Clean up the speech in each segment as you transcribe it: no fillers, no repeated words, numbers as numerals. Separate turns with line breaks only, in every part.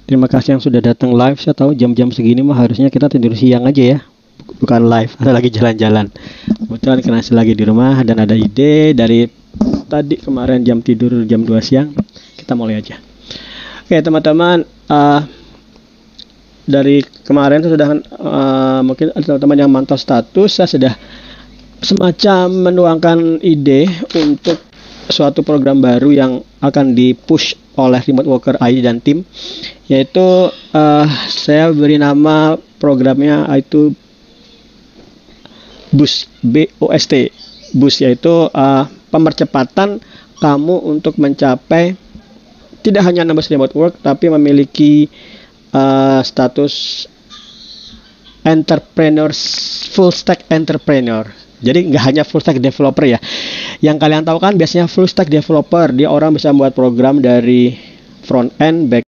Terima kasih yang sudah datang live. Saya tahu jam-jam segini mah harusnya kita tidur siang aja ya, bukan live atau lagi jalan-jalan. Kebetulan karena saya lagi di rumah dan ada ide dari tadi kemarin jam tidur jam 2 siang, kita mulai aja. Oke teman-teman, dari kemarin saya sudah mungkin ada teman-teman yang mantau status, saya sudah semacam menuangkan ide untuk suatu program baru yang akan dipush oleh Remote Worker ID dan tim, yaitu saya beri nama programnya itu Boost, BOST, Boost, yaitu pemercepatan kamu untuk mencapai tidak hanya nambah remote work tapi memiliki status entrepreneurs, full stack entrepreneur. Jadi nggak hanya full stack developer ya. Yang kalian tahu kan biasanya full stack developer, dia orang bisa membuat program dari front end, back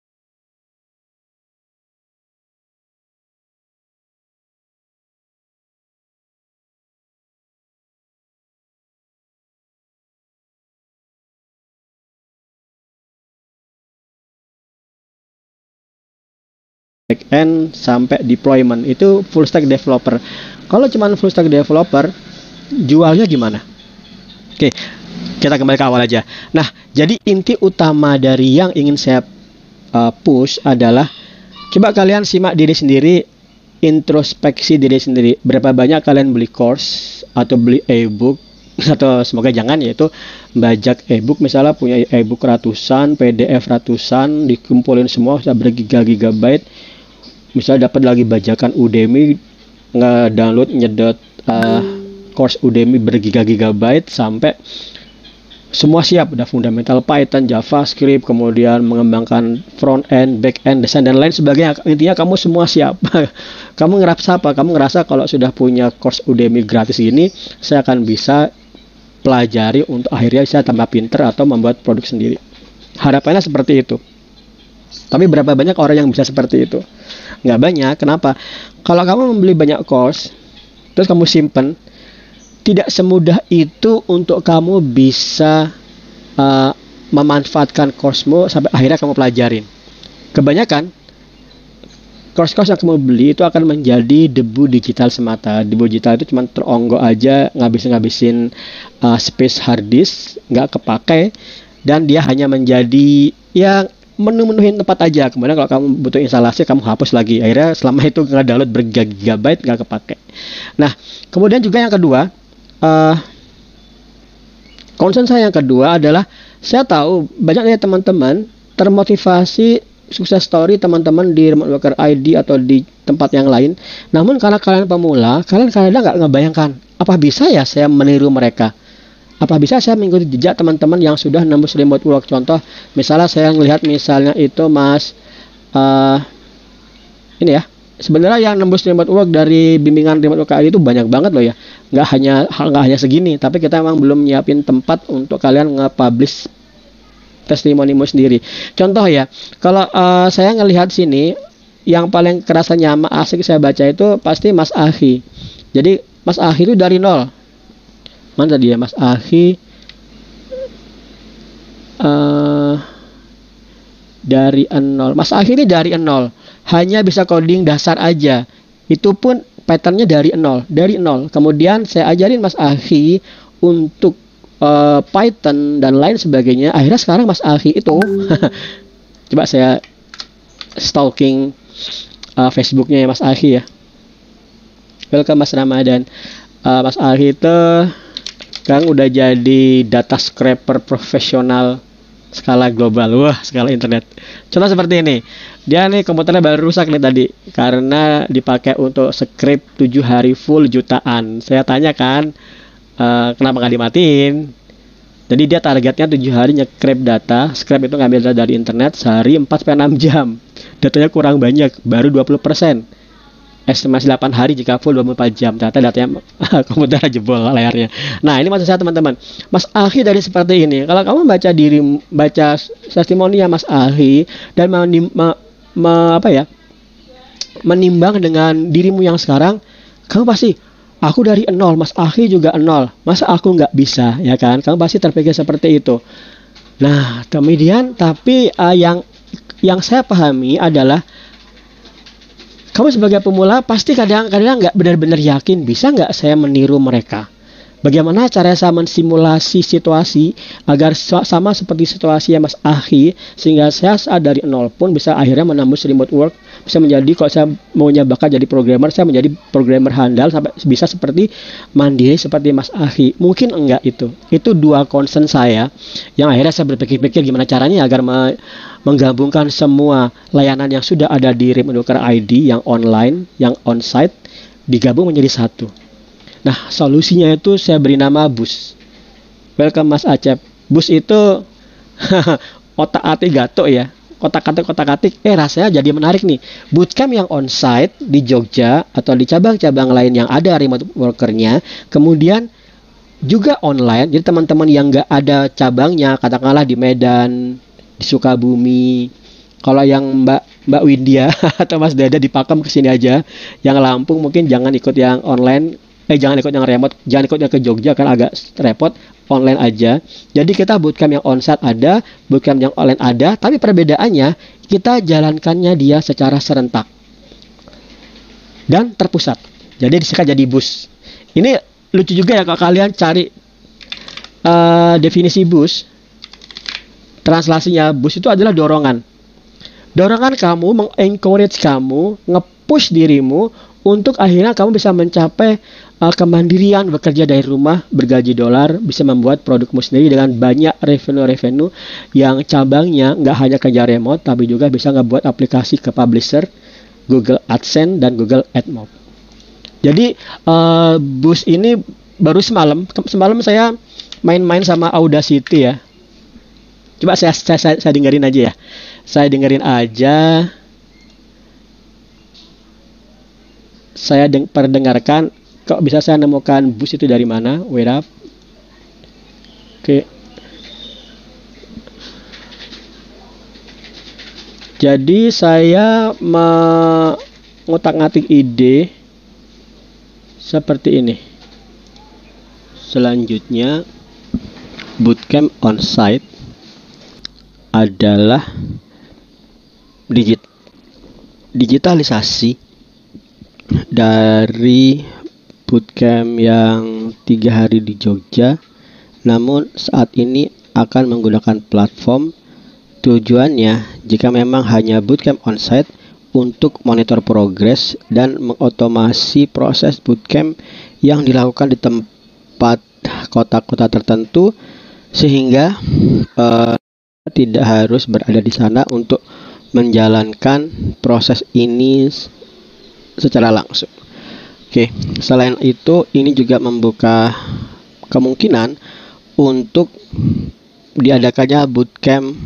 end sampai deployment, itu full stack developer. Kalau cuman full stack developer, jualnya gimana? Oke, kita kembali ke awal aja. Nah, jadi inti utama dari yang ingin saya push adalah coba kalian simak diri sendiri, introspeksi diri sendiri. Berapa banyak kalian beli course atau beli e-book, atau semoga jangan, yaitu bajak e-book, misalnya punya e-book ratusan, PDF ratusan, dikumpulin semua bisa bergiga-gigabyte. Misalnya dapat lagi bajakan Udemy, nge-download, nyedot course Udemy bergiga-gigabyte sampai semua siap, udah fundamental Python, JavaScript, kemudian mengembangkan front end, back end, desain dan lain sebagainya. Intinya kamu semua siap. Kamu ngerasa apa? Kamu ngerasa kalau sudah punya course Udemy gratis ini, saya akan bisa pelajari untuk akhirnya saya tambah pinter atau membuat produk sendiri. Harapannya seperti itu. Tapi berapa banyak orang yang bisa seperti itu? Nggak banyak. Kenapa? Kalau kamu membeli banyak course, terus kamu simpen, tidak semudah itu untuk kamu bisa memanfaatkan course-mu sampai akhirnya kamu pelajarin. Kebanyakan course-course yang kamu beli itu akan menjadi debu digital semata. Debu digital itu cuma teronggok aja, ngabisin space hard disk, nggak kepakai, dan dia hanya menjadi yang menuhin tempat aja. Kemudian kalau kamu butuh instalasi, kamu hapus lagi. Akhirnya selama itu nggak download bergigabyte, nggak kepake. Nah, kemudian juga yang kedua, concern saya yang kedua adalah saya tahu banyak dari teman-teman termotivasi sukses story teman-teman di Remote Worker ID atau di tempat yang lain. Namun karena kalian pemula, kalian kadang nggak ngebayangkan, apa bisa ya saya meniru mereka? Apa bisa saya mengikuti jejak teman-teman yang sudah nembus remote work? Contoh, misalnya saya melihat misalnya itu Mas ini ya. Sebenarnya yang nembus remote work dari bimbingan remote work ID itu banyak banget loh ya. Nggak hanya segini, tapi kita memang belum nyiapin tempat untuk kalian nge-publish testimonimu sendiri. Contoh ya, kalau saya ngelihat sini, yang paling kerasa nyaman asik saya baca itu pasti Mas Ahi. Jadi Mas Ahi itu dari nol. Mana tadi ya Mas Ahi? Dari nol. Mas Ahi ini dari nol. Hanya bisa coding dasar aja. Itu pun patternnya dari nol. Kemudian saya ajarin Mas Ahi untuk Python dan lain sebagainya. Akhirnya sekarang Mas Ahi itu coba saya stalking Facebooknya ya Mas Ahi ya. Welcome Mas Ramadan. Mas Ahi itu sekarang udah jadi data scraper profesional skala global. Wah, skala internet. Contoh seperti ini. Dia nih komputernya baru rusak nih tadi karena dipakai untuk scrape 7 hari full jutaan. Saya tanya kan, kenapa nggak dimatiin? Jadi dia targetnya 7 hari nge-scrape data. Scrape itu ngambil data dari internet sehari 4-6 jam. Datanya kurang banyak, baru 20%. Estimasi 8 hari jika full 24 jam. Ternyata datanya komputer jebol layarnya. Nah, ini maksud saya teman-teman. Mas Ahi dari seperti ini. Kalau kamu baca testimoni Mas Ahi dan menimbang dengan dirimu yang sekarang, kamu pasti, aku dari nol, Mas Ahi juga nol. Masa aku nggak bisa, ya kan? Kamu pasti terpikir seperti itu. Nah, kemudian tapi yang yang saya pahami adalah kamu sebagai pemula pasti kadang-kadang nggak benar-benar yakin bisa nggak saya meniru mereka. Bagaimana cara saya mensimulasi situasi agar sama seperti situasi Mas Ahi, sehingga saya saat dari nol pun bisa akhirnya menembus remote work, bisa menjadi, kalau saya maunya bakat jadi programmer, saya menjadi programmer handal sampai bisa seperti mandiri seperti Mas Ahi. Mungkin enggak itu. Itu dua concern saya yang akhirnya saya berpikir-pikir gimana caranya agar menggabungkan semua layanan yang sudah ada di Remote Worker ID yang online, yang on-site digabung menjadi satu. Nah, solusinya itu saya beri nama BUS. Welcome Mas Acep. BUS itu otak-atik gato ya. Kotak-katik. Rasanya jadi menarik nih. Bootcamp yang on-site di Jogja atau di cabang-cabang lain yang ada remote workernya. Kemudian juga online. Jadi teman-teman yang nggak ada cabangnya, katakanlah di Medan, di Sukabumi. Kalau yang Mbak Windia atau Mas Dada di Pakem kesini aja. Yang Lampung mungkin jangan ikut yang online. Jangan ikut yang remote, jangan ikut yang ke Jogja kan agak repot, online aja. Jadi kita bootcamp yang onsite ada, bootcamp yang online ada, tapi perbedaannya kita jalankannya dia secara serentak dan terpusat. Jadi disingkat jadi BUS. Ini lucu juga ya kalau kalian cari definisi BUS. Translasinya BUS itu adalah dorongan. Dorongan kamu, mengencourage kamu, nge-push dirimu untuk akhirnya kamu bisa mencapai kemandirian, bekerja dari rumah, bergaji dolar, bisa membuat produkmu sendiri dengan banyak revenue yang cabangnya nggak hanya kerja remote, tapi juga bisa ngebuat aplikasi ke publisher, Google AdSense, dan Google AdMob. Jadi BUS ini baru semalam saya main-main sama Audacity ya. Coba saya dengerin aja ya. Saya dengerin aja. Saya perdengarkan. Kok bisa saya nemukan BUS itu dari mana? Wait up. Oke. Jadi saya mengotak-ngatik ide seperti ini. Selanjutnya, bootcamp on-site adalah digitalisasi dari bootcamp yang 3 hari di Jogja, namun saat ini akan menggunakan platform. Tujuannya jika memang hanya bootcamp onsite untuk monitor progres dan mengotomasi proses bootcamp yang dilakukan di tempat kota-kota tertentu, sehingga tidak harus berada di sana untuk menjalankan proses ini secara langsung. Oke, selain itu ini juga membuka kemungkinan untuk diadakannya bootcamp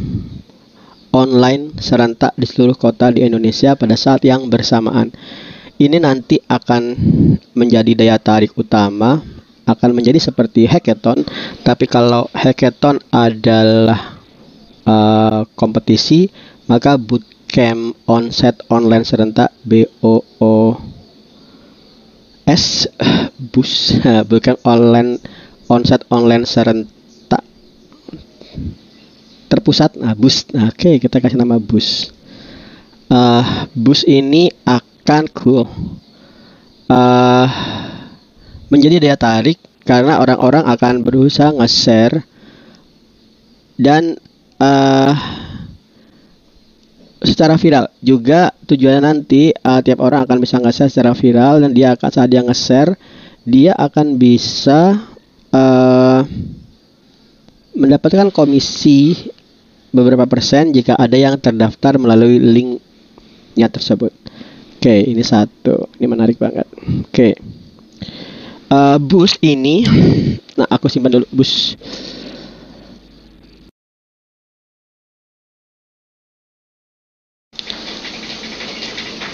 online serentak di seluruh kota di Indonesia pada saat yang bersamaan. Ini nanti akan menjadi daya tarik utama, akan menjadi seperti hackathon, tapi kalau hackathon adalah kompetisi, maka bootcamp onsite online serentak BUS bukan online onsite online serentak terpusat. BUS. Oke, kita kasih nama BUS. BUS ini akan menjadi daya tarik karena orang-orang akan berusaha nge-share dan secara viral juga. Tujuannya nanti tiap orang akan bisa nge-share secara viral, dan dia akan, saat dia nge-share, dia akan bisa mendapatkan komisi beberapa persen jika ada yang terdaftar melalui linknya tersebut. Oke, ini satu, ini menarik banget. Oke, BUS ini, nah aku simpan dulu BUS.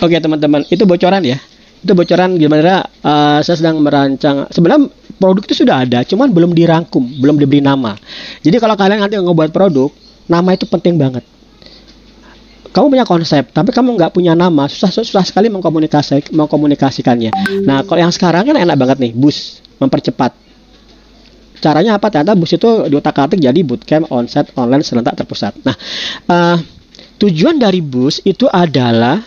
Oke teman-teman, itu bocoran ya. Itu bocoran gimana saya sedang merancang. Sebenarnya produk itu sudah ada, cuman belum dirangkum, belum diberi nama. Jadi kalau kalian nanti ngebuat produk, nama itu penting banget. Kamu punya konsep, tapi kamu nggak punya nama, susah sekali mengkomunikasikannya. Nah, kalau yang sekarang kan enak banget nih, BUS, mempercepat. Caranya apa? Ternyata BUS itu diotak-atik jadi bootcamp onsite online serentak terpusat. Nah, Tujuan dari Boost itu adalah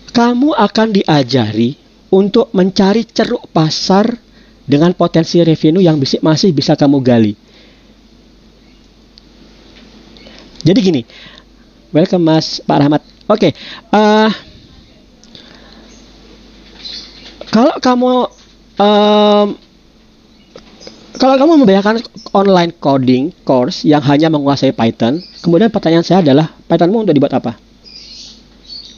kamu akan diajari untuk mencari ceruk pasar dengan potensi revenue yang masih bisa kamu gali. Jadi gini, welcome Mas Pak Rahmat. Oke, kalau kamu membayangkan online coding course yang hanya menguasai Python, kemudian pertanyaan saya adalah, Pythonmu untuk dibuat apa?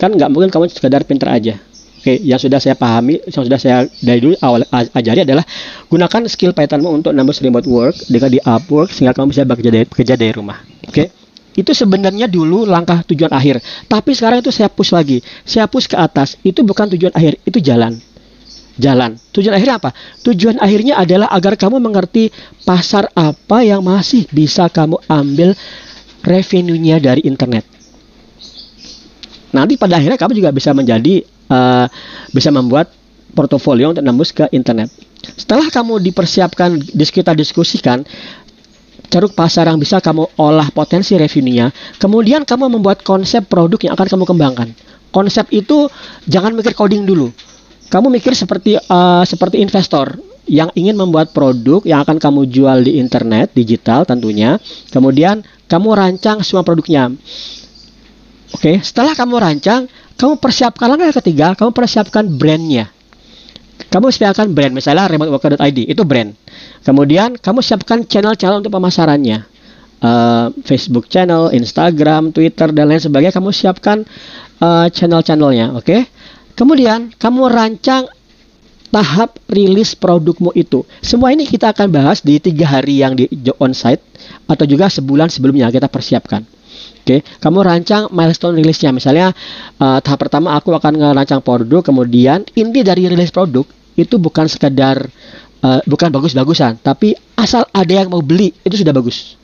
Kan nggak mungkin kamu sekedar pinter aja. Oke, yang sudah saya pahami, yang sudah saya dari dulu awal ajari adalah gunakan skill Pythonmu untuk nambah remote work dengan di Upwork sehingga kamu bisa bekerja dari rumah. Oke, itu sebenarnya dulu langkah tujuan akhir. Tapi sekarang itu saya push lagi, saya push ke atas. Itu bukan tujuan akhir, itu jalan. Tujuan akhirnya apa? Tujuan akhirnya adalah agar kamu mengerti pasar apa yang masih bisa kamu ambil revenue-nya dari internet. Nanti pada akhirnya kamu juga bisa bisa membuat portofolio untuk nembus ke internet. Setelah kamu dipersiapkan, kita diskusikan ceruk pasar yang bisa kamu olah potensi revenue-nya, kemudian kamu membuat konsep produk yang akan kamu kembangkan. Konsep itu jangan mikir coding dulu. Kamu mikir seperti investor yang ingin membuat produk yang akan kamu jual di internet, digital tentunya. Kemudian kamu rancang semua produknya. Oke, setelah kamu rancang, kamu persiapkan langkah ketiga, kamu persiapkan brandnya. Kamu siapkan brand, misalnya remoteworker.id, itu brand. Kemudian kamu siapkan channel-channel untuk pemasarannya. Facebook channel, Instagram, Twitter, dan lain sebagainya. Kamu siapkan channel-channelnya, oke? Kemudian kamu rancang tahap rilis produkmu itu. Semua ini kita akan bahas di 3 hari yang di on-site atau juga sebulan sebelumnya kita persiapkan. Oke, kamu rancang milestone rilisnya. Misalnya tahap pertama aku akan ngerancang produk, kemudian inti dari rilis produk itu bukan sekedar bukan bagus-bagusan, tapi asal ada yang mau beli itu sudah bagus.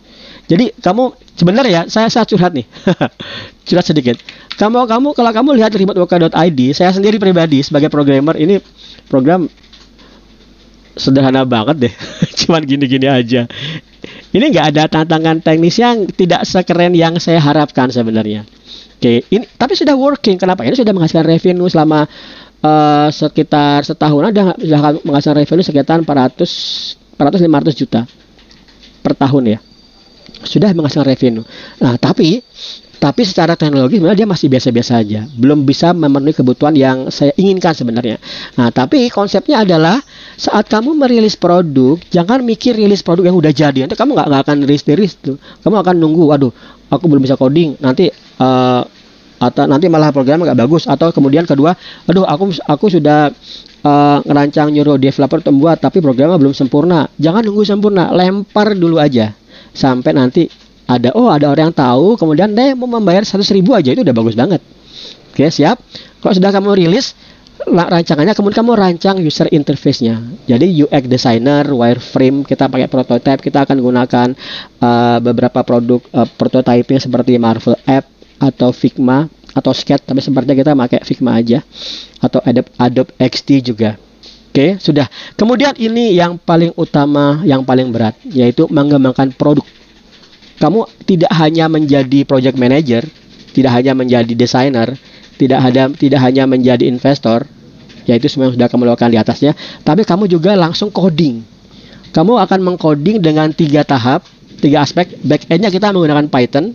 Jadi kamu sebenarnya saya curhat nih. Curhat sedikit. Kalau kamu lihat remoteworker.id, saya sendiri pribadi sebagai programmer ini program sederhana banget deh. Cuman gini-gini aja. Ini nggak ada tantangan teknis yang tidak sekeren yang saya harapkan sebenarnya. Oke, ini tapi sudah working. Kenapa? Ini sudah menghasilkan revenue selama sekitar setahun sudah menghasilkan revenue sekitar 400-500 juta per tahun ya. Sudah menghasilkan revenue. Nah, tapi secara teknologi sebenarnya dia masih biasa-biasa aja. Belum bisa memenuhi kebutuhan yang saya inginkan sebenarnya. Nah, tapi konsepnya adalah saat kamu merilis produk, jangan mikir rilis produk yang udah jadi. Nanti kamu nggak akan rilis tuh. Kamu akan nunggu, waduh, aku belum bisa coding. Nanti atau nanti malah programnya nggak bagus. Atau kemudian kedua, aduh, aku sudah ngerancang nyuruh developer untuk membuat, tapi programnya belum sempurna. Jangan nunggu sempurna, lempar dulu aja sampai nanti ada orang yang tahu, kemudian dia mau membayar 100.000 aja, itu udah bagus banget. Oke, siap. Kalau sudah kamu rilis rancangannya, kemudian kamu rancang user interface-nya. Jadi UX designer, wireframe, kita pakai prototype, kita akan gunakan beberapa produk prototyping seperti Marvel App atau Figma atau Sketch, tapi sepertinya kita pakai Figma aja, atau Adobe XD juga. Oke, sudah. Kemudian ini yang paling utama, yang paling berat, yaitu mengembangkan produk. Kamu tidak hanya menjadi project manager, tidak hanya menjadi desainer, tidak hanya menjadi investor, yaitu semua yang sudah kamu lakukan di atasnya, tapi kamu juga langsung coding. Kamu akan mengcoding dengan 3 tahap, 3 aspek. Back-end-nya kita menggunakan Python,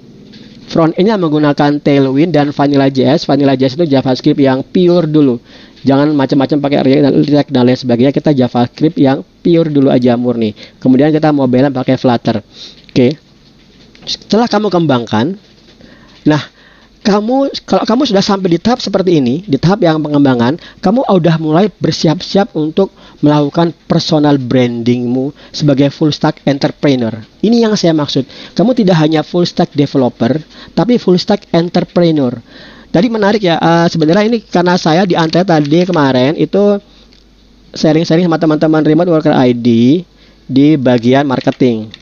front-end-nya menggunakan Tailwind dan Vanilla.js. Vanilla.js itu JavaScript yang pure dulu. Jangan macam-macam pakai React dan lain sebagainya. Kita JavaScript yang pure dulu aja, murni. Kemudian kita mobile pakai Flutter. Oke. Setelah kamu kembangkan, nah, kalau kamu sudah sampai di tahap seperti ini, di tahap yang pengembangan, kamu udah mulai bersiap-siap untuk melakukan personal brandingmu sebagai full stack entrepreneur. Ini yang saya maksud. Kamu tidak hanya full stack developer, tapi full stack entrepreneur. Jadi menarik ya, sebenarnya ini karena saya di Ante tadi kemarin itu sharing-sharing sama teman-teman Remote Worker ID di bagian marketing.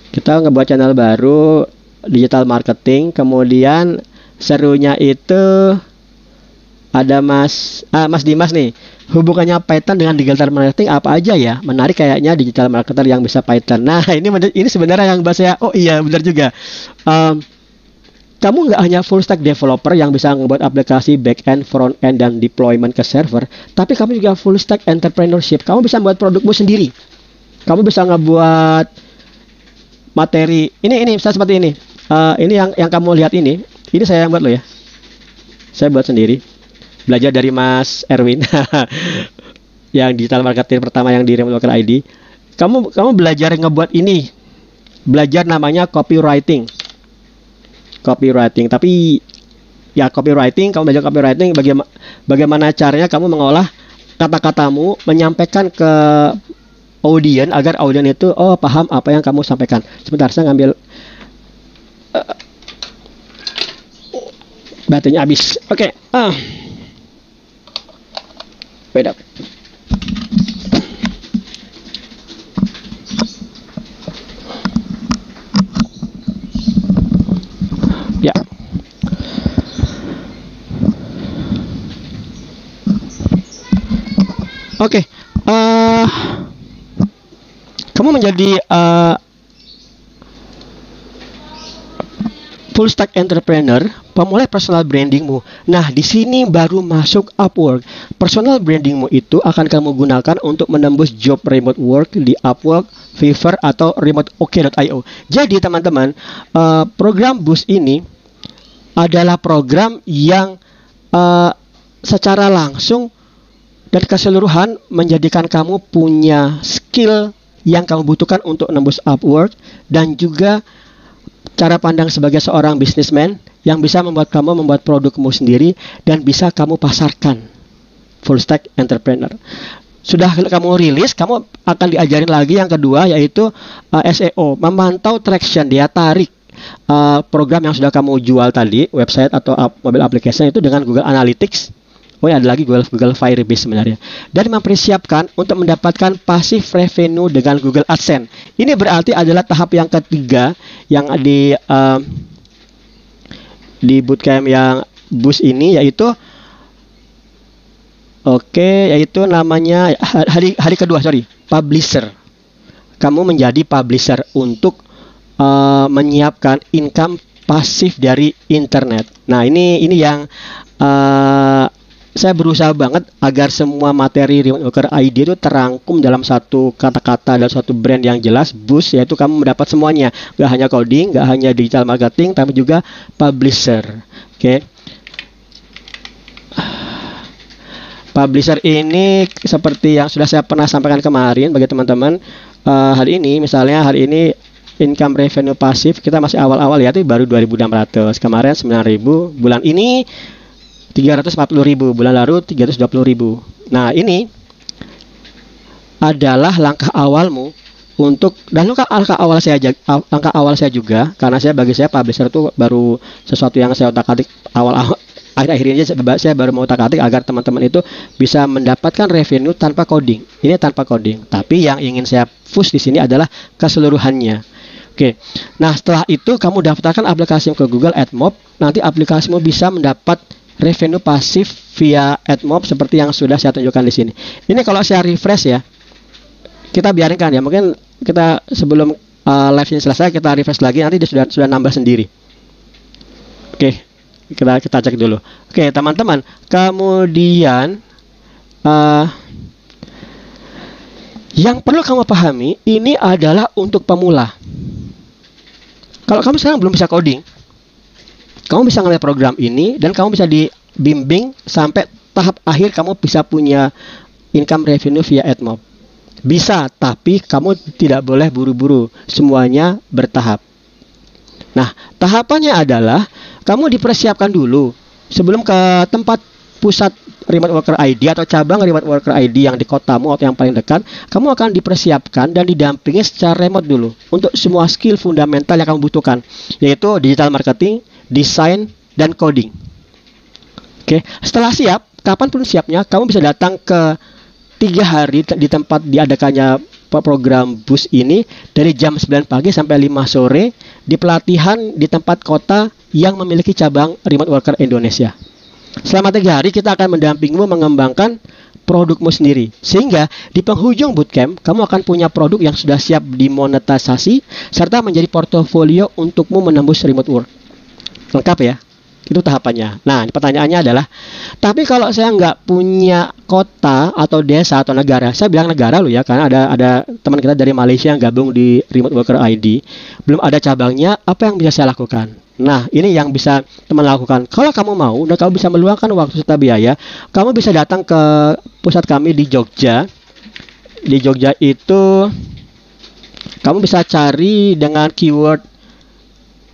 Kita ngebuat channel baru, digital marketing. Kemudian serunya itu ada Mas Dimas nih. Hubungannya Python dengan digital marketing apa aja ya? Menarik kayaknya digital marketer yang bisa Python. Nah, ini sebenarnya yang bahasa saya. Oh iya, benar juga. kamu nggak hanya full stack developer yang bisa membuat aplikasi back end, front end, dan deployment ke server, tapi kamu juga full stack entrepreneurship. Kamu bisa membuat produkmu sendiri. Kamu bisa ngebuat materi. Ini misalnya seperti ini. Ini yang kamu lihat ini saya yang buat lo ya. Saya buat sendiri. Belajar dari Mas Erwin. Yang digital marketing pertama yang di Remote Worker ID. Kamu belajar ngebuat ini. Belajar namanya copywriting. Tapi ya copywriting, kamu belajar copywriting bagaimana caranya kamu mengolah kata-katamu, menyampaikan ke audiens agar audiens itu paham apa yang kamu sampaikan. Sebentar, saya ngambil baterainya habis. Oke. Beda. Ya. Oke. Kamu menjadi full stack entrepreneur, pemulai personal brandingmu. Nah, di sini baru masuk Upwork. Personal brandingmu itu akan kamu gunakan untuk menembus job remote work di Upwork, Fiverr, atau remoteok.io. Jadi teman-teman, program Boost ini adalah program yang secara langsung dan keseluruhan menjadikan kamu punya skill yang kamu butuhkan untuk menembus Upwork, dan juga cara pandang sebagai seorang businessman yang bisa membuat kamu membuat produkmu sendiri dan bisa kamu pasarkan. Full stack entrepreneur. Sudah kamu rilis, kamu akan diajarin lagi yang kedua, yaitu SEO, memantau traction, dia tarik program yang sudah kamu jual tadi, website atau mobile application itu dengan Google Analytics. Ada lagi Google Firebase sebenarnya. Dan mempersiapkan untuk mendapatkan passive revenue dengan Google AdSense. Ini berarti adalah tahap yang ketiga yang di bootcamp yang Boost ini, yaitu yaitu namanya hari kedua, publisher. Kamu menjadi publisher untuk menyiapkan income pasif dari internet. Nah, ini yang saya berusaha banget agar semua materi Remote Worker ID itu terangkum dalam satu kata-kata dan suatu brand yang jelas, Boost, yaitu kamu mendapat semuanya. Gak hanya coding, gak hanya digital marketing, tapi juga publisher. Publisher ini seperti yang sudah saya pernah sampaikan kemarin bagi teman-teman. Hari ini income revenue pasif kita masih awal-awal ya, itu baru 2.600. Kemarin 9.000, bulan ini 340.000, bulan lalu 320.000. Nah, ini adalah langkah awalmu untuk, dan langkah awal saya juga, karena bagi saya publisher itu baru sesuatu yang saya otak-atik akhir-akhir ini saya baru mau otak-atik agar teman-teman itu bisa mendapatkan revenue tanpa coding. Ini tanpa coding, tapi yang ingin saya push di sini adalah keseluruhannya. Nah, setelah itu kamu daftarkan aplikasi ke Google AdMob, nanti aplikasimu bisa mendapat revenue pasif via AdMob seperti yang sudah saya tunjukkan di sini. Ini kalau saya refresh ya, kita biarkan ya, mungkin kita sebelum live ini selesai kita refresh lagi, nanti dia sudah nambah sendiri. Kita cek dulu. Teman-teman, kemudian yang perlu kamu pahami, ini adalah untuk pemula. Kalau kamu sekarang belum bisa coding, kamu bisa ngeliat program ini dan kamu bisa dibimbing sampai tahap akhir kamu bisa punya income revenue via AdMob. Bisa, tapi kamu tidak boleh buru-buru. Semuanya bertahap. Nah, tahapannya adalah kamu dipersiapkan dulu sebelum ke tempat pusat Remote Worker ID atau cabang Remote Worker ID yang di kotamu atau yang paling dekat. Kamu akan dipersiapkan dan didampingi secara remote dulu untuk semua skill fundamental yang kamu butuhkan, yaitu digital marketing, desain, dan coding. Setelah siap, kapanpun siapnya, kamu bisa datang ke 3 hari di tempat diadakannya program Boost ini dari jam 9 pagi sampai 5 sore di pelatihan di tempat kota yang memiliki cabang Remote Worker Indonesia. Selama 3 hari kita akan mendampingimu mengembangkan produkmu sendiri, sehingga di penghujung bootcamp kamu akan punya produk yang sudah siap dimonetisasi serta menjadi portofolio untukmu menembus remote work. Lengkap ya. Itu tahapannya. Nah, pertanyaannya adalah, tapi kalau saya nggak punya kota atau desa atau negara, saya bilang negara loh ya, karena ada teman kita dari Malaysia yang gabung di Remote Worker ID, belum ada cabangnya, apa yang bisa saya lakukan? Nah, ini yang bisa teman lakukan. Kalau kamu mau, dan kamu bisa meluangkan waktu serta biaya, kamu bisa datang ke pusat kami di Jogja. Di Jogja itu, kamu bisa cari dengan keyword,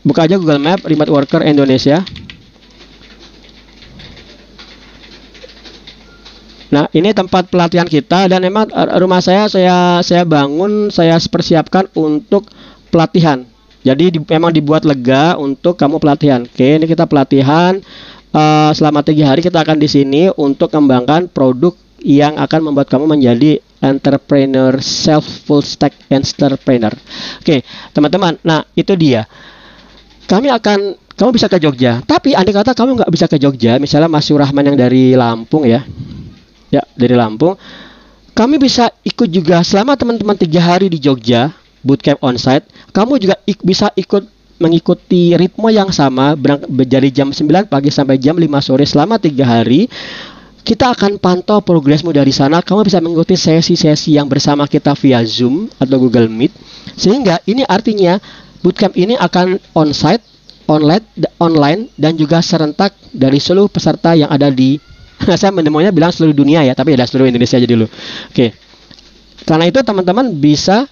buka aja Google Map, Remote Worker Indonesia. Nah, ini tempat pelatihan kita, dan memang rumah saya bangun, saya persiapkan untuk pelatihan. Jadi memang dibuat lega untuk kamu pelatihan. Oke, ini kita pelatihan selama 3 hari kita akan di sini untuk kembangkan produk yang akan membuat kamu menjadi entrepreneur, self full stack entrepreneur. Oke, teman-teman. Nah, itu dia. Kamu bisa ke Jogja. Tapi andai kata kamu nggak bisa ke Jogja, misalnya Mas Surahman yang dari Lampung ya. Ya, dari Lampung. Kami bisa ikut juga selama teman-teman 3 hari di Jogja, bootcamp onsite. Kamu juga bisa mengikuti ritme yang sama, dari jam 9 pagi sampai jam 5 sore selama 3 hari. Kita akan pantau progresmu dari sana. Kamu bisa mengikuti sesi-sesi yang bersama kita via Zoom atau Google Meet. Sehingga ini artinya bootcamp ini akan onsite, online, dan juga serentak dari seluruh peserta yang ada di saya maunya bilang seluruh dunia ya, tapi ada seluruh Indonesia aja dulu. Oke. Karena itu teman-teman bisa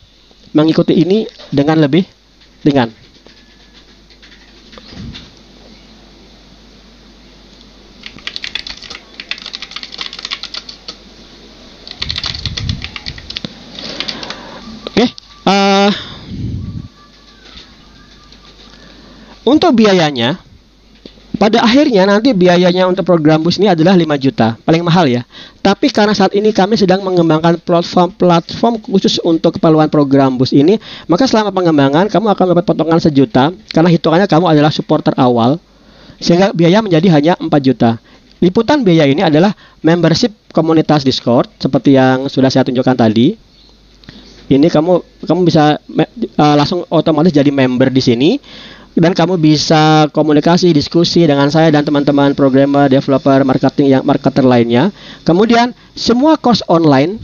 mengikuti ini dengan lebih dengan Oke. Untuk biayanya, pada akhirnya nanti biayanya untuk program bus ini adalah 5 juta, paling mahal ya. Tapi karena saat ini kami sedang mengembangkan platform khusus untuk keperluan program bus ini, maka selama pengembangan kamu akan dapat potongan 1 juta karena hitungannya kamu adalah supporter awal, sehingga biaya menjadi hanya 4 juta. Liputan biaya ini adalah membership komunitas Discord seperti yang sudah saya tunjukkan tadi. Ini kamu bisa langsung otomatis jadi member di sini. Dan kamu bisa komunikasi, diskusi dengan saya dan teman-teman programmer, developer, marketer lainnya. Kemudian semua course online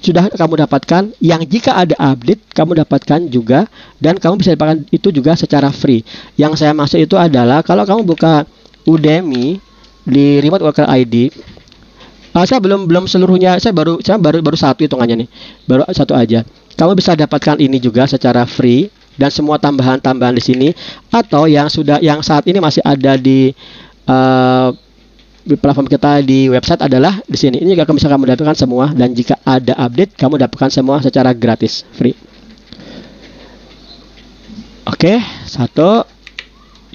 sudah kamu dapatkan, yang jika ada update kamu dapatkan juga, dan kamu bisa dapatkan itu juga secara free. Yang saya maksud itu adalah kalau kamu buka Udemy di Remote Worker ID, saya belum seluruhnya, saya baru satu hitungannya nih, baru satu aja. Kamu bisa dapatkan ini juga secara free. Dan semua tambahan-tambahan di sini, atau yang saat ini masih ada di platform kita di website adalah di sini. Ini juga bisa kamu dapatkan semua, dan jika ada update kamu dapatkan semua secara gratis, free. Oke, satu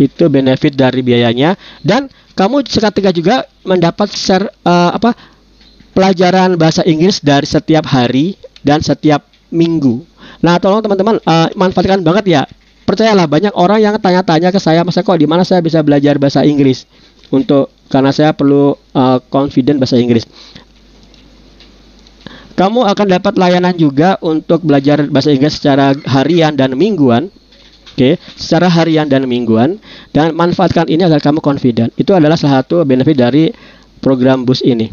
itu benefit dari biayanya, dan kamu seketika juga mendapat pelajaran bahasa Inggris dari setiap hari dan setiap minggu. Nah, tolong teman-teman manfaatkan banget ya. Percayalah, banyak orang yang tanya-tanya ke saya, Mas Eko, di mana saya bisa belajar bahasa Inggris? Karena saya perlu confident bahasa Inggris. Kamu akan dapat layanan juga untuk belajar bahasa Inggris secara harian dan mingguan. Oke, secara harian dan mingguan, dan manfaatkan ini agar kamu confident. Itu adalah salah satu benefit dari program BUS ini.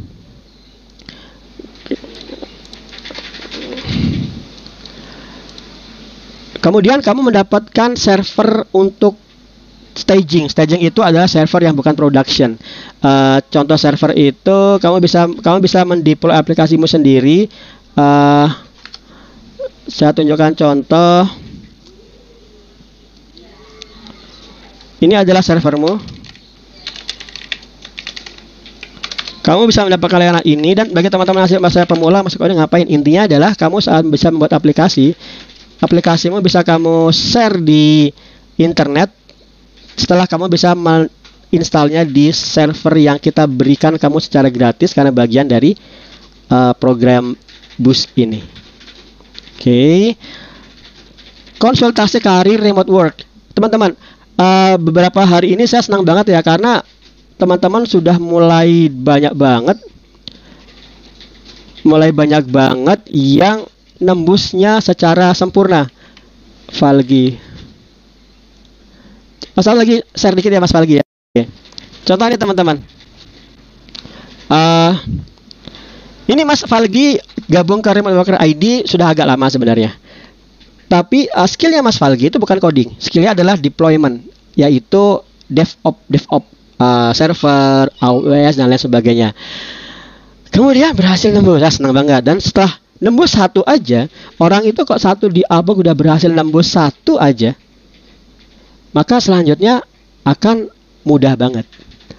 Kemudian kamu mendapatkan server untuk staging. Staging itu adalah server yang bukan production. Contoh server itu kamu bisa mendeploy aplikasimu sendiri. Saya tunjukkan contoh. Ini adalah servermu. Kamu bisa mendapatkan layanan ini, dan bagi teman-teman masa pemula, masuk kode ngapain? Intinya adalah kamu saat bisa membuat aplikasimu bisa kamu share di internet setelah kamu bisa menginstalnya di server yang kita berikan kamu secara gratis karena bagian dari program BUS ini. Oke. Konsultasi karir remote work. Teman-teman, beberapa hari ini saya senang banget ya, karena teman-teman sudah mulai banyak banget yang nembusnya secara sempurna. Valgi. Mas lagi share dikit ya Mas Falgi ya. Oke. Contohnya teman-teman. Ini Mas Falgi gabung ke Remote Worker ID sudah agak lama sebenarnya. Tapi skillnya Mas Falgi itu bukan coding. Skillnya adalah deployment, yaitu DevOps, server, AWS dan lain sebagainya. Kemudian berhasil nembus, senang banget. Dan setelah nembus satu aja, orang itu kok satu di Albok udah berhasil nembus satu aja, maka selanjutnya akan mudah banget.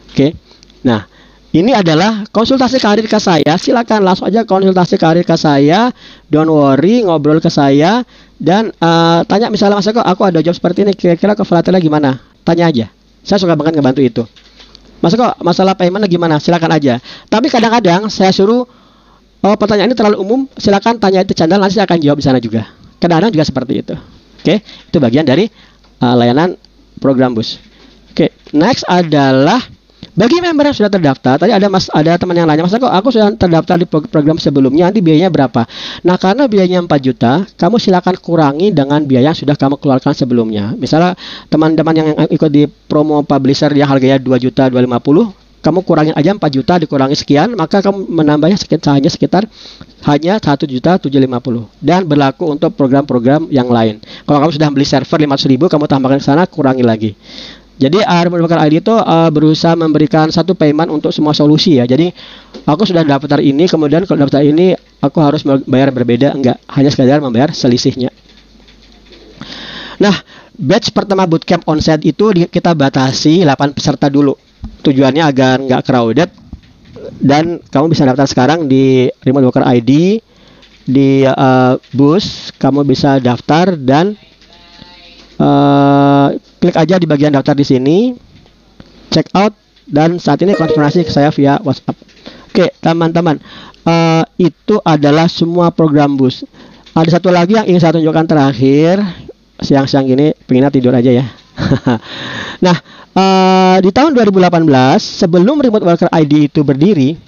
Oke. Nah, ini adalah konsultasi karir ke saya. Silakan langsung aja konsultasi karir ke saya. Don't worry, ngobrol ke saya dan tanya misalnya Mas Eko, aku ada job seperti ini, kira-kira kevolatilnya gimana? Tanya aja. Saya suka banget ngebantu itu. Mas Eko, masalah payment gimana? Silakan aja. Tapi kadang-kadang saya suruh pertanyaan ini terlalu umum, silakan tanya itu channel, nanti saya akan jawab di sana juga. Kadang-kadang juga seperti itu. Oke, itu bagian dari layanan program bus. Oke, next adalah bagi member yang sudah terdaftar. Tadi ada teman yang nanya, Mas aku sudah terdaftar di program sebelumnya, nanti biayanya berapa? Nah, karena biayanya 4 juta, kamu silakan kurangi dengan biaya yang sudah kamu keluarkan sebelumnya. Misalnya teman-teman yang ikut di promo publisher yang harganya 2 juta 250, kamu kurangin aja 4 juta dikurangi sekian, maka kamu menambahnya sekitar hanya 1.750 dan berlaku untuk program-program yang lain. Kalau kamu sudah beli server 500.000, kamu tambahkan ke sana, kurangi lagi. Jadi Remote Worker ID itu berusaha memberikan satu payment untuk semua solusi ya. Jadi aku sudah daftar ini, kemudian kalau daftar ini aku harus bayar berbeda, enggak, hanya sekadar membayar selisihnya. Nah, batch pertama bootcamp onsite itu kita batasi 8 peserta dulu. Tujuannya agar nggak crowded dan kamu bisa daftar sekarang di Remote Worker ID di bus, kamu bisa daftar dan klik aja di bagian daftar di sini, check out, dan saat ini konfirmasi ke saya via WhatsApp. Oke, teman-teman, itu adalah semua program bus. Ada satu lagi yang ingin saya tunjukkan terakhir. Siang-siang gini pengen tidur aja ya. Nah, di tahun 2018 sebelum Remote Worker ID itu berdiri,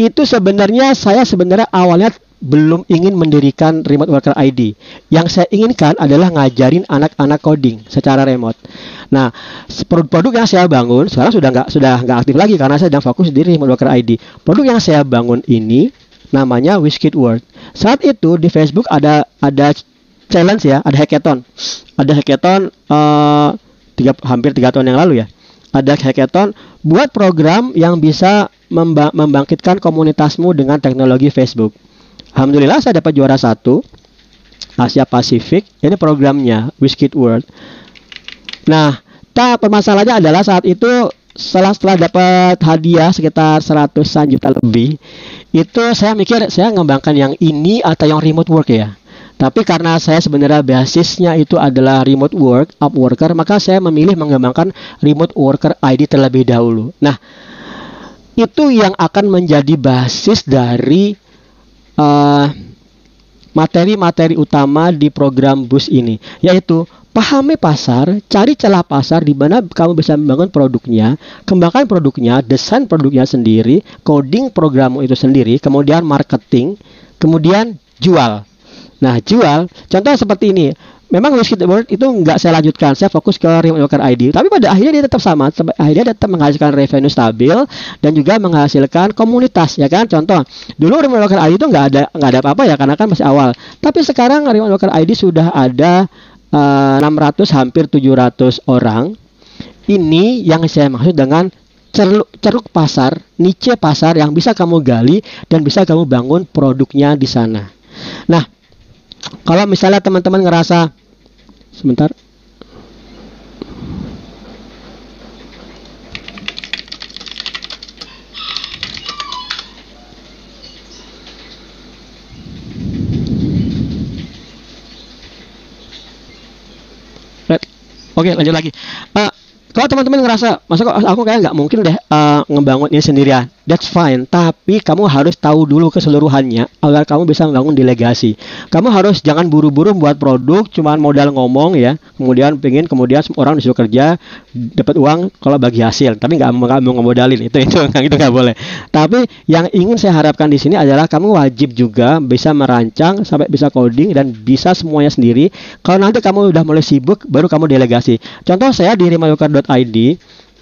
itu sebenarnya saya awalnya belum ingin mendirikan Remote Worker ID. Yang saya inginkan adalah ngajarin anak-anak coding secara remote. Nah, produk yang saya bangun sekarang sudah nggak aktif lagi karena saya sedang fokus di Remote Worker ID. Produk yang saya bangun ini namanya WizKid World. Saat itu di Facebook ada challenge ya, ada hackathon. Ada hackathon hampir 3 tahun yang lalu ya. Ada hackathon buat program yang bisa membangkitkan komunitasmu dengan teknologi Facebook. Alhamdulillah saya dapat juara 1 Asia Pasifik. Ini programnya WizKid World. Nah, permasalahannya adalah saat itu setelah dapat hadiah sekitar 100-an juta lebih, itu saya mikir saya ngembangkan yang ini atau yang remote work ya. Tapi karena saya sebenarnya basisnya itu adalah remote work, Upworker, maka saya memilih mengembangkan Remote Worker ID terlebih dahulu. Nah, itu yang akan menjadi basis dari materi-materi utama di program bus ini, yaitu pahami pasar, cari celah pasar di mana kamu bisa membangun produknya, kembangkan produknya, desain produknya sendiri, coding programmu itu sendiri, kemudian marketing, kemudian jual. Nah, jual, contoh seperti ini. Memang WizKid World itu nggak saya lanjutkan, saya fokus ke Remote Worker ID. Tapi pada akhirnya dia tetap sama, akhirnya tetap menghasilkan revenue stabil dan juga menghasilkan komunitas, ya kan? Contoh, dulu Remote Worker ID itu nggak ada apa-apa ya, karena kan masih awal. Tapi sekarang Remote Worker ID sudah ada 600 hampir 700 orang. Ini yang saya maksud dengan ceruk pasar, niche pasar yang bisa kamu gali dan bisa kamu bangun produknya di sana. Nah, kalau misalnya teman-teman ngerasa sebentar. Oke, lanjut lagi. Kalau Kalau teman-teman ngerasa, masa kok aku kayak nggak mungkin deh ngebangun ini sendirian, that's fine. Tapi kamu harus tahu dulu keseluruhannya agar kamu bisa membangun delegasi. Kamu harus jangan buru-buru buat produk, cuman modal ngomong ya. Kemudian orang disuruh kerja, dapat uang kalau bagi hasil, tapi nggak mau ngemodalin itu nggak boleh. Tapi yang ingin saya harapkan di sini adalah kamu wajib juga bisa merancang sampai bisa coding dan bisa semuanya sendiri. Kalau nanti kamu udah mulai sibuk, baru kamu delegasi. Contoh saya di remayokar.id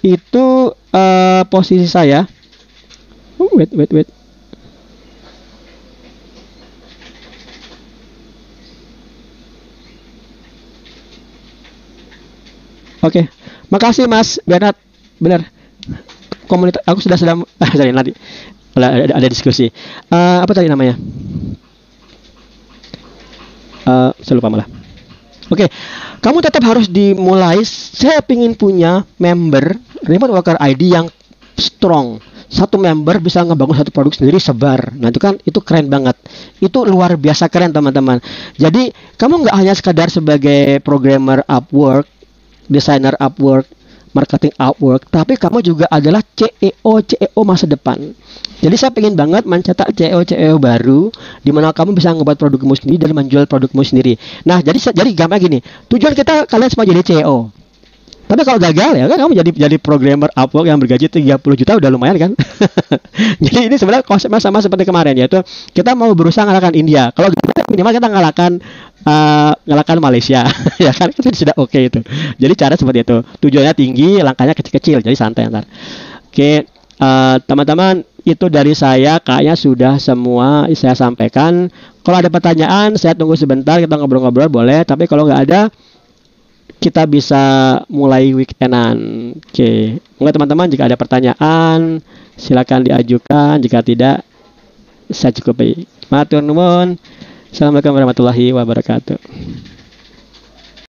itu posisi saya. Wait. Oke, makasih Mas Bernard. Benar. Komunitas aku sudah sorry, nanti ada diskusi. Apa tadi namanya? Saya lupa malah. Oke, kamu tetap harus dimulai. Saya ingin punya member Remote Worker ID yang strong. Satu member bisa ngebangun satu produk sendiri sebar. Nah itu keren banget. Itu luar biasa keren teman-teman. Jadi kamu nggak hanya sekadar sebagai programmer Upwork, desainer Upwork, marketing Upwork, tapi kamu juga adalah CEO masa depan. Jadi saya pengen banget mencetak CEO baru di mana kamu bisa ngebuat produkmu sendiri dan menjual produkmu sendiri. Nah, jadi gampang gini. Tujuan kita kalian semua jadi CEO. Tapi kalau gagal ya kan kamu jadi programmer Upwork yang bergaji 30 juta udah lumayan kan. Jadi ini sebenarnya konsepnya sama seperti kemarin, yaitu kita mau berusaha ngalahkan India. Kalau minimal kita ngalahkan Malaysia. Ya kan itu sudah oke itu. Jadi cara seperti itu. Tujuannya tinggi, langkahnya kecil-kecil, jadi santai ntar. Oke, teman-teman, itu dari saya kayaknya sudah semua saya sampaikan. Kalau ada pertanyaan, saya tunggu sebentar, kita ngobrol-ngobrol boleh. Tapi kalau nggak ada, kita bisa mulai weekendan. Oke, monggo teman-teman, jika ada pertanyaan silakan diajukan. Jika tidak, saya cukupi. Matur nuwun. Assalamualaikum warahmatullahi wabarakatuh.